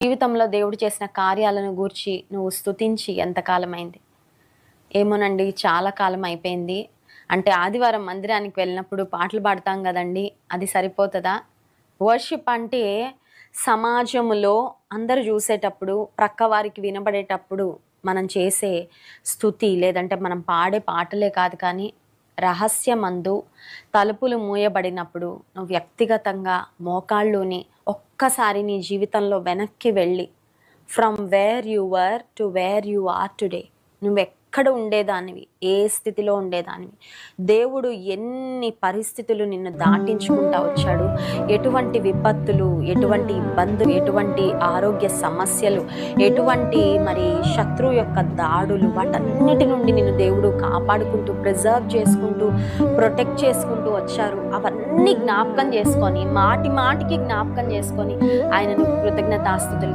జీవితంలో దేవుడు చేసిన కార్యాలను గూర్చి నువ్వు స్తుతించి ఎంతకాలమైంది? ఏమోనండి, చాలా కాలం అయిపోయింది. అంటే ఆదివారం మందిరానికి వెళ్ళినప్పుడు పాటలు పాడతాం గదండీ! అది సరిపోతదా? వర్షిప్ అంటే సమాజములో అందరూ జూసేటప్పుడు, ప్రక్కవారికి వినబడేటప్పుడు మనం చేసే స్తుతి లేదంటే మనం పాడే పాటలే కాదు కానీ, రహస్యమందు తలుపులు మూయబడినప్పుడు నువ్వు వ్యక్తిగతంగా మోకాళ్ళూని ఒక్కసారి నీ జీవితంలో వెనక్కి వెళ్ళి from where you were to where you are today, నువ్వెక్కడ ఉండేదానివి, ఏ స్థితిలో ఉండేదానివి, దేవుడు ఎన్ని పరిస్థితులు నిన్ను దాటించుకుంటా వచ్చాడు, ఎటువంటి విపత్తులు, ఎటువంటి ఇబ్బందులు, ఎటువంటి ఆరోగ్య సమస్యలు, ఎటువంటి మరి శత్రువు యొక్క దాడులు, వాటన్నిటి నుండి నిన్ను దేవుడు కాపాడుకుంటూ ప్రిజర్వ్ చేసుకుంటూ ప్రొటెక్ట్ చేసుకుంటూ వచ్చారు. అవన్నీ జ్ఞాపకం చేసుకొని మాటి మాటికి జ్ఞాపకం చేసుకొని ఆయనను కృతజ్ఞతాస్తుతులు